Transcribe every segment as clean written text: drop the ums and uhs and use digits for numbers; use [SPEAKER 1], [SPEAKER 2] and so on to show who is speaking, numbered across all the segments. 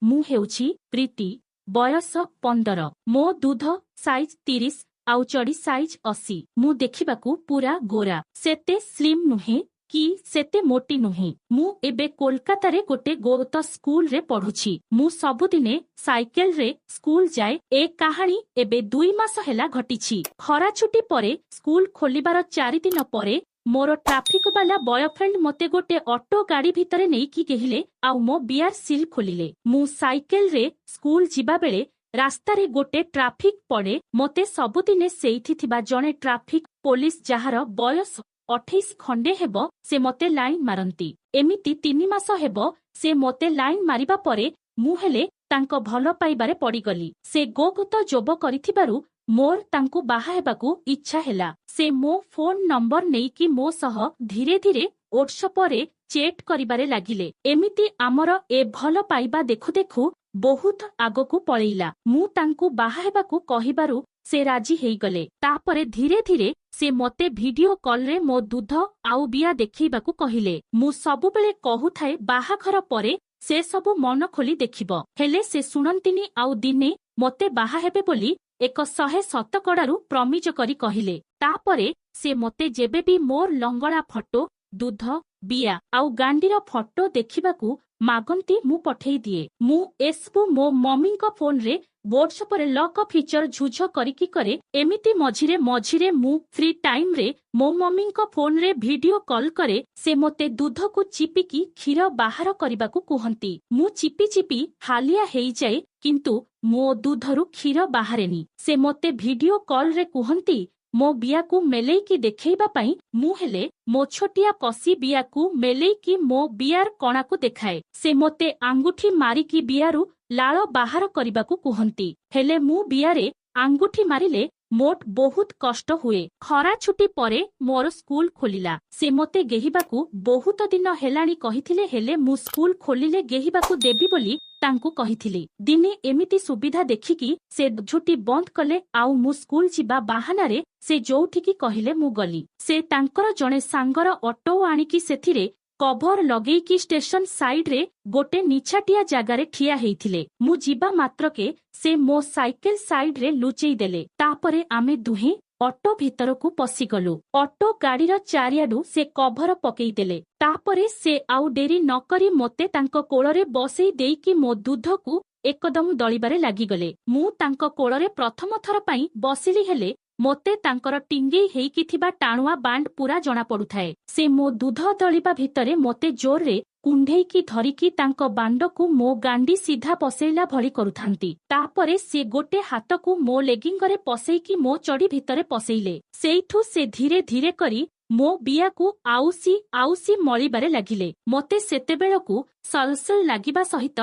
[SPEAKER 1] ମୁଁ ହେଉଛି ପ୍ରୀତି, ବୟସ 15, ମୋ ଦୁଧ ସାଇଜ 30 ଆଉ ଚଡ଼ି ସାଇଜ 80। ମୁଁ ଦେଖିବାକୁ ପୁରା ଗୋରା, ସେତେ ସ୍ଲିମ୍ ନୁହେଁ କି ସେତେ ମୋଟି ନୁହେଁ। ମୁଁ ଏବେ କୋଲକାତାରେ ଗୋଟେ ଗୌତ ସ୍କୁଲରେ ପଢୁଛି। ମୁଁ ସବୁଦିନେ ସାଇକେଲରେ ସ୍କୁଲ ଯାଏ। ଏ କାହାଣୀ ଏବେ 2 ମାସ ହେଲା ଘଟିଛି। ଖରା ଛୁଟି ପରେ ସ୍କୁଲ ଖୋଲିବାର 4 ଦିନ ପରେ ମୋର ଟ୍ରାଫିକ ବାଲା ବୟଫ୍ରେଣ୍ଡ ମତେ ଗୋଟେ ଅଟୋ ଗାଡି ଭିତରେ ନେଇକି ଗେହିଲେ ଆଉ ମୋ ବିଆର ସିଲ୍ ଖୋଲିଲେ। ମୁଁ ସାଇକେଲରେ ସ୍କୁଲ ଯିବା ବେଳେ ରାସ୍ତାରେ ଗୋଟେ ଟ୍ରାଫିକ ପଡେ। ମତେ ସବୁଦିନେ ସେଇଠି ଥିବା ଜଣେ ଟ୍ରାଫିକ ପୋଲିସ ଯାହାର ବୟସ 28 ଖଣ୍ଡେ ହେବ ସେ ମତେ ଲାଇନ ମାରନ୍ତି। ଏମିତି 3 ମାସ ହେବ ସେ ମତେ ଲାଇନ ମାରିବା ପରେ ମୁଁ ହେଲେ ତାଙ୍କ ଭଲ ପାଇବାରେ ପଡିଗଲି। ସେ ଗୋଗତ ଜୋବ କରିଥିବାରୁ ମୋର ତାଙ୍କୁ ବାହା ହେବାକୁ ଇଚ୍ଛା ହେଲା। ସେ ମୋ ଫୋନ ନମ୍ବର ନେଇକି ମୋ ସହ ଧୀରେ ଧୀରେ ହ୍ୱାଟ୍ସଆପରେ ଚେଟ୍ କରିବାରେ ଲାଗିଲେ। ଏମିତି ଆମର ଏ ଭଲ ପାଇବା ଦେଖୁ ଦେଖୁ ବହୁତ ଆଗକୁ ପଳେଇଲା। ମୁଁ ତାଙ୍କୁ ବାହା ହେବାକୁ କହିବାରୁ ସେ ରାଜି ହେଇଗଲେ। ତାପରେ ଧୀରେ ଧୀରେ ସେ ମତେ ଭିଡିଓ କଲରେ ମୋ ଦୁଧ ଆଉ ବିଆ ଦେଖେଇବାକୁ କହିଲେ। ମୁଁ ସବୁବେଳେ କହୁଥାଏ ବାହାଘର ପରେ ସେ ସବୁ ମନ ଖୋଲି ଦେଖିବ, ହେଲେ ସେ ଶୁଣନ୍ତିନି ଆଉ ଦିନେ ମତେ ବାହା ହେବେ ବୋଲି 100% ପ୍ରମିଜ କରି କହିଲେ। ତାପରେ ସେ ମତେ ଯେବେବି ମୋର ଲଙ୍ଗଳା ଫଟୋ, ଦୁଧ, ବିଆ ଆଉ ଗାଣ୍ଡିର ଫଟୋ ଦେଖିବାକୁ ମାଗନ୍ତି ମୁଁ ପଠେଇ ଦିଏ। ମୁଁ ଏସବୁ ମୋ ମମିଙ୍କ ଫୋନରେ ହ୍ୱାଟ୍ସଆପରେ ଲକ୍ ଫିଚର ଝୁଝ କରିକି କରେ। ଏମିତି ମଝିରେ ମଝିରେ ମୁଁ ଫ୍ରି ଟାଇମରେ ମୋ ମମିଙ୍କ ଫୋନରେ ଭିଡିଓ କଲ୍ କରେ। ସେ ମତେ ଦୁଧକୁ ଚିପିକି କ୍ଷୀର ବାହାର କରିବାକୁ କୁହନ୍ତି। ମୁଁ ଚିପି ଚିପି ହାଲିଆ ହେଇଯାଏ, କିନ୍ତୁ ମୋ ଦୁଧରୁ କ୍ଷୀର ବାହାରେନି। ସେ ମତେ ଭିଡିଓ କଲରେ କୁହନ୍ତି ମୋ ବିଆକୁ ମେଲେଇକି ଦେଖେଇବା ପାଇଁ। ମୁଁ ହେଲେ ମୋ ଛୋଟିଆ କସି ବିଆକୁ ମେଲେଇକି ମୋ ବିଆର କଣାକୁ ଦେଖାଏ। ସେ ମତେ ଆଙ୍ଗୁଠି ମାରିକି ବିଆରୁ ଲାଳ ବାହାର କରିବାକୁ କୁହନ୍ତି, ହେଲେ ମୁଁ ବିଆରେ ଆଙ୍ଗୁଠି ମାରିଲେ ମୋଟ ବହୁତ କଷ୍ଟ ହୁଏ। ଖରା ଛୁଟି ପରେ ମୋର ସ୍କୁଲ ଖୋଲିଲା। ସେ ମତେ ଗେହିବାକୁ ବହୁତ ଦିନ ହେଲାଣି କହିଥିଲେ, ହେଲେ ମୁଁ ସ୍କୁଲ ଖୋଲିଲେ ଗେହିବାକୁ ଦେବି ବୋଲି ତାଙ୍କୁ କହିଥିଲି। ଦିନେ ଏମିତି ସୁବିଧା ଦେଖିକି ସେ ଛୁଟି ବନ୍ଦ କଲେ ଆଉ ମୁଁ ସ୍କୁଲ ଯିବା ବାହାନାରେ ସେ ଯୋଉଠିକି କହିଲେ ମୁଁ ଗଲି। ସେ ତାଙ୍କର ଜଣେ ସାଙ୍ଗର ଅଟୋ ଆଣିକି ସେଥିରେ କଭର ଲଗେଇକି ଷ୍ଟେସନ ସାଇଡରେ ଗୋଟେ ନିଛାଟିଆ ଜାଗାରେ ଠିଆ ହେଇଥିଲେ। ମୁଁ ଯିବା ମାତ୍ରକେ ସେ ମୋ ସାଇକେଲ ସାଇଡରେ ଲୁଚେଇ ଦେଲେ। ତାପରେ ଆମେ ଦୁହେଁ ଅଟୋ ଭିତରକୁ ପଶିଗଲୁ। ଅଟୋ ଗାଡିର ଚାରିଆଡୁ ସେ କଭର ପକେଇଦେଲେ। ତାପରେ ସେ ଆଉ ଡେରି ନକରି ମତେ ତାଙ୍କ କୋଳରେ ବସେଇ ଦେଇକି ମୋ ଦୁଧକୁ ଏକଦମ ଦଳିବାରେ ଲାଗିଗଲେ। ମୁଁ ତାଙ୍କ କୋଳରେ ପ୍ରଥମ ଥର ପାଇଁ ବସିଲି, ହେଲେ ମୋତେ ତାଙ୍କର ଟିଙ୍ଗେଇ ହେଇକି ଥିବା ଟାଣୁଆ ବାଣ୍ଡ ପୁରା ଜଣା ପଡୁଥାଏ। ସେ ମୋ ଦୁଧ ଦଳିବା ଭିତରେ ମୋତେ ଜୋରରେ କୁଣ୍ଢେଇକି ଧରିକି ତାଙ୍କ ବାଣ୍ଡକୁ ମୋ ଗାଣ୍ଡି ସିଧା ପସେଇଲା ଭଳି କରୁଥାନ୍ତି। ତାପରେ ସେ ଗୋଟେ ହାତକୁ ମୋ ଲେଗିଙ୍ଗରେ ପସେଇକି ମୋ ଚଡ଼ି ଭିତରେ ପସେଇଲେ। ସେଇଠୁ ସେ ଧୀରେ ଧୀରେ କରି ମୋ ବିଆକୁ ଆଉସି ଆଉସି ମଳିବାରେ ଲାଗିଲେ। ମୋତେ ସେତେବେଳକୁ ସଲସଲ ଲାଗିବା ସହିତ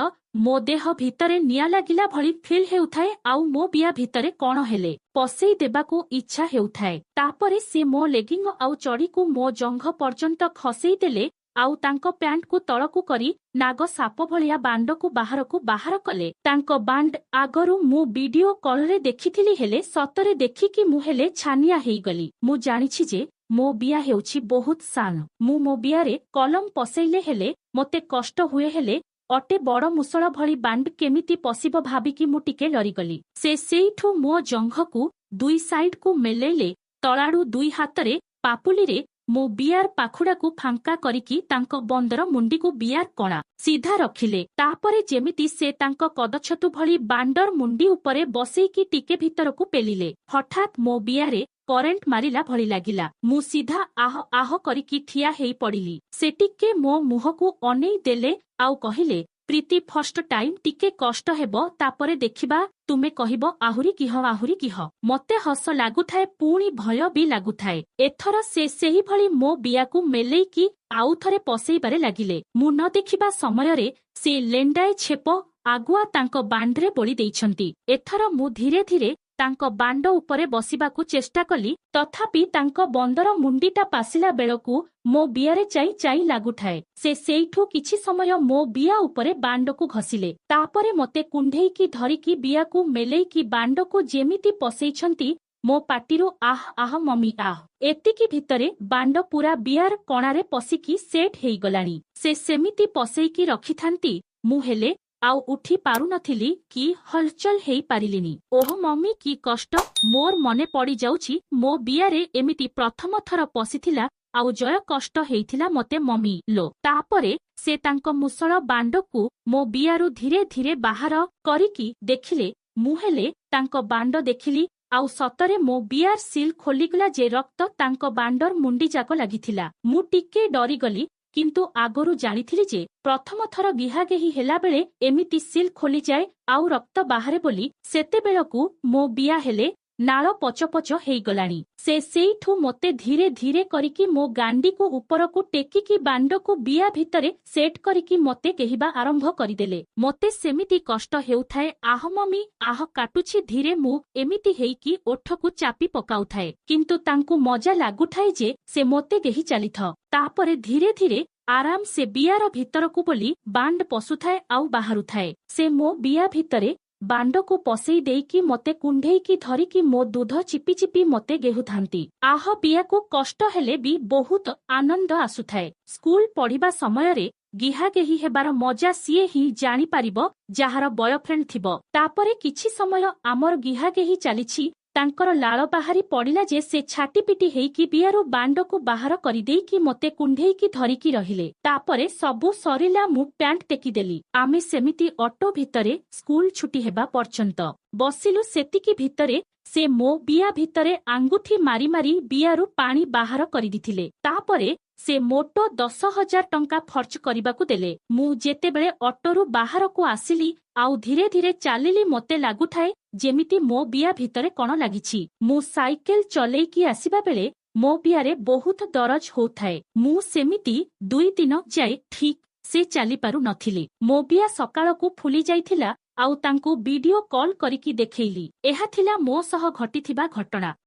[SPEAKER 1] ମୋ ଦେହ ଭିତରେ ନିଆଁ ଲାଗିଲା ଭଳି ଫିଲ୍ ହେଉଥାଏ ଆଉ ମୋ ବିଆ ଭିତରେ କଣ ହେଲେ ପସେଇ ଦେବାକୁ ଇଚ୍ଛା ହେଉଥାଏ। ତାପରେ ସେ ମୋ ଲେଗିଙ୍ଗ ଆଉ ଚଡ଼ିକୁ ମୋ ଜଙ୍ଘ ପର୍ଯ୍ୟନ୍ତ ଖସେଇ ଦେଲେ ଆଉ ତାଙ୍କ ପ୍ୟାଣ୍ଟକୁ ତଳକୁ କରି ନାଗ ସାପ ଭଳିଆ ବାଣ୍ଡକୁ ବାହାର କଲେ। ତାଙ୍କ ବାଣ୍ଡ ଆଗରୁ ମୁଁ ଭିଡିଓ କଲରେ ଦେଖିଥିଲି, ହେଲେ ସତରେ ଦେଖିକି ମୁଁ ହେଲେ ଛାନିଆ ହେଇଗଲି। ମୁଁ ଜାଣିଛି ଯେ ମୋ ବିଆ ହେଉଛି ବହୁତ ସାନ। ମୁଁ ମୋ ବିଆରେ କଲମ ପସେଇଲେ ହେଲେ ମୋତେ କଷ୍ଟ ହୁଏ, ହେଲେ ଅଟେ ବଡ଼ ମୁସଳ ଭଳି ବାଣ୍ଡ କେମିତି ପଶିବ ଭାବିକି ମୁଁ ଟିକେ ଡରିଗଲି। ସେ ସେଇଠୁ ମୋ ଜଙ୍ଘକୁ 2 ସାଇଡକୁ ମେଲେଇଲେ। ତଳାଡୁ 2 ହାତରେ ପାପୁଲିରେ ମୋ ବିଆର ପାଖୁଡାକୁ ଫାଙ୍କା କରିକି ତାଙ୍କ ବନ୍ଦର ମୁଣ୍ଡିକୁ ବିଆର କଣା ସିଧା ରଖିଲେ। ତାପରେ ଯେମିତି ସେ ତାଙ୍କ କଦଛତୁ ଭଳି ବାଣ୍ଡର ମୁଣ୍ଡି ଉପରେ ବସେଇକି ଟିକେ ଭିତରକୁ ପେଲିଲେ। ହଠାତ୍ ମୋ ବିଆରେ କରେଣ୍ଟ ମାରିଲା ଭଳି ଲାଗିଲା। ମୁଁ ସିଧା ଆହ ଆହ କରିକି ଠିଆ ହେଇ ପଡିଲି। ସେ ଟିକେ ମୋ ମୁହଁକୁ ଅନେଇ ଦେଲେ ଆଉ କହିଲେ, ପ୍ରୀତି, ଫର୍ଷ୍ଟ ଟାଇମ୍ ଟିକେ କଷ୍ଟ ହେବ, ତାପରେ ଦେଖିବା ତୁମେ କହିବ ଆହୁରି କିହ। ମତେ ହସ ଲାଗୁଥାଏ, ପୁଣି ଭୟ ବି ଲାଗୁଥାଏ। ଏଥର ସେ ସେହିଭଳି ମୋ ବିଆକୁ ମେଲେଇକି ଆଉଥରେ ପସେଇବାରେ ଲାଗିଲେ। ମୁଁ ନ ଦେଖିବା ସମୟରେ ସେ ଲେଣ୍ଡାଏ ଛେପ ଆଗୁଆ ତାଙ୍କ ବାଣ୍ଡରେ ବୋଳି ଦେଇଛନ୍ତି। ଏଥର ମୁଁ ଧୀରେ ଧୀରେ ତାଙ୍କ ବାଣ୍ଡ ଉପରେ ବସିବାକୁ ଚେଷ୍ଟା କଲି, ତଥାପି ତାଙ୍କ ବନ୍ଦର ମୁଣ୍ଡିଟା ପାସିଲା ବେଳକୁ ମୋ ବିଆରେ ଚାଇଁ ଚାଇଁ ଲାଗୁଥାଏ। ସେ ସେଇଠୁ କିଛି ସମୟ ମୋ ବିଆ ଉପରେ ବାଣ୍ଡକୁ ଘଷିଲେ। ତାପରେ ମତେ କୁଣ୍ଢେଇକି ଧରିକି ବିଆକୁ ମେଲେଇକି ବାଣ୍ଡକୁ ଯେମିତି ପସେଇଛନ୍ତି, ମୋ ପାଟିରୁ ଆହ ଆହ ମମି ଆହ। ଏତିକି ଭିତରେ ବାଣ୍ଡ ପୁରା ବିଆର କଣାରେ ପଶିକି ସେଟ୍ ହେଇଗଲାଣି। ସେ ସେମିତି ପସେଇକି ରଖିଥାନ୍ତି। ମୁଁ ହେଲେ ଆଉ ଉଠି ପାରୁନଥିଲି କି ହଲଚଲ ହେଇ ପାରିଲିନି। ଓହ ମମି କି କଷ୍ଟ, ମୋର ମନେ ପଡ଼ି ଯାଉଛି ମୋ ବିଆରେ ଏମିତି ପ୍ରଥମ ଥର ପଶିଥିଲା ଆଉ ଜୟ କଷ୍ଟ ହେଇଥିଲା ମତେ ମମି ଲୋ। ତାପରେ ସେ ତାଙ୍କ ମୁଷଳ ବାଣ୍ଡକୁ ମୋ ବିଆରୁ ଧୀରେ ଧୀରେ ବାହାର କରିକି ଦେଖିଲେ। ମୁଁ ହେଲେ ତାଙ୍କ ବାଣ୍ଡ ଦେଖିଲି ଆଉ ସତରେ ମୋ ବିଆର ସିଲ୍ ଖୋଲିଗଲା ଯେ ରକ୍ତ ତାଙ୍କ ବାଣ୍ଡର ମୁଣ୍ଡିଯାକ ଲାଗିଥିଲା। ମୁଁ ଟିକେ ଡରିଗଲି, କିନ୍ତୁ ଆଗରୁ ଜାଣିଥିଲି ଯେ ପ୍ରଥମ ଥର ଗିହାଗେହି ହେଲାବେଳେ ଏମିତି ସିଲ୍ ଖୋଲିଯାଏ ଆଉ ରକ୍ତ ବାହାରେ ବୋଲି। ସେତେବେଳକୁ ମୋ ବିଆ ହେଲେ ନାଳ ପଚପଚ ହେଇଗଲାଣି। ସେ ସେଇଠୁ ମୋତେ ଧୀରେ ଧୀରେ କରିକି ମୋ ଗାଣ୍ଡିକୁ ଉପରକୁ ଟେକିକି ବାଣ୍ଡକୁ ବିଆ ଭିତରେ ସେଟ୍ କରିକି ମୋତେ କେହିବା ଆରମ୍ଭ କରିଦେଲେ। ମୋତେ ସେମିତି କଷ୍ଟ ହେଉଥାଏ, ଆହ ମମି ଆହ କାଟୁଛି। ଧୀରେ ମୁଁ ଏମିତି ହେଇକି ଓଠକୁ ଚାପି ପକାଉଥାଏ, କିନ୍ତୁ ତାଙ୍କୁ ମଜା ଲାଗୁଥାଏ ଯେ ସେ ମୋତେ କେହି ଚାଲିଥ। ତାପରେ ଧୀରେ ଧୀରେ ଆରାମ ସେ ବିଆର ଭିତରକୁ ବୋଲି ବାଣ୍ଡ ପଶୁଥାଏ ଆଉ ବାହାରୁଥାଏ। ସେ ମୋ ବିଆ ଭିତରେ ବାଣ୍ଡକୁ ପଶେଇ ଦେଇକି ମୋତେ କୁଣ୍ଢେଇକି ଧରିକି ମୋ ଦୁଧ ଚିପି ଚିପି ମୋତେ ଗେହୁଥାନ୍ତି। ଆହ ବିଆକୁ କଷ୍ଟ ହେଲେ ବି ବହୁତ ଆନନ୍ଦ ଆସୁଥାଏ। ସ୍କୁଲ ପଢିବା ସମୟରେ ଗିହାଗେହି ହେବାର ମଜା ସିଏ ହିଁ ଜାଣିପାରିବ ଯାହାର ବୟଫ୍ରେଣ୍ଡ ଥିବ। ତାପରେ କିଛି ସମୟ ଆମର ଗିହାଗେହି ଚାଲିଛି, ତାଙ୍କର ଲାଳ ବାହାରି ପଡ଼ିଲା ଯେ ସେ ଛାଟିପିଟି ହେଇକି ବିଆରୁ ବାଣ୍ଡକୁ ବାହାର କରିଦେଇକି ମୋତେ କୁଣ୍ଢେଇକି ଧରିକି ରହିଲେ। ତାପରେ ସବୁ ସରିଲା, ମୁଁ ପ୍ୟାଣ୍ଟ ଟେକିଦେଲି। ଆମେ ସେମିତି ଅଟୋ ଭିତରେ ସ୍କୁଲ ଛୁଟି ହେବା ପର୍ଯ୍ୟନ୍ତ ବସିଲୁ। ସେତିକି ଭିତରେ ସେ ମୋ ବିଆ ଭିତରେ ଆଙ୍ଗୁଠି ମାରି ମାରି ବିଆରୁ ପାଣି ବାହାର କରିଦେଇଥିଲେ। ତାପରେ ସେ ମୋଟ 10,000 ଟଙ୍କା ଖର୍ଚ୍ଚ କରିବାକୁ ଦେଲେ। ମୁଁ ଯେତେବେଳେ ଅଟୋରୁ ବାହାରକୁ ଆସିଲି ଆଉ ଧୀରେ ଧୀରେ ଚାଲିଲି, ମୋତେ ଲାଗୁଥାଏ ଯେମିତି ମୋ ବିଆ ଭିତରେ କଣ ଲାଗିଛି। ମୁଁ ସାଇକେଲ ଚଲେଇକି ଆସିବା ବେଳେ ମୋ ବିଆରେ ବହୁତ ଦରଜ ହଉଥାଏ। ମୁଁ ସେମିତି 2 ଦିନ ଯାଏ ଠିକ୍ ସେ ଚାଲିପାରୁ ନଥିଲି। ମୋ ବିଆ ସକାଳକୁ ଫୁଲି ଯାଇଥିଲା ଆଉ ତାଙ୍କୁ ଭିଡିଓ କଲ୍ କରିକି ଦେଖେଇଲି। ଏହା ଥିଲା ମୋ ସହ ଘଟିଥିବା ଘଟଣା।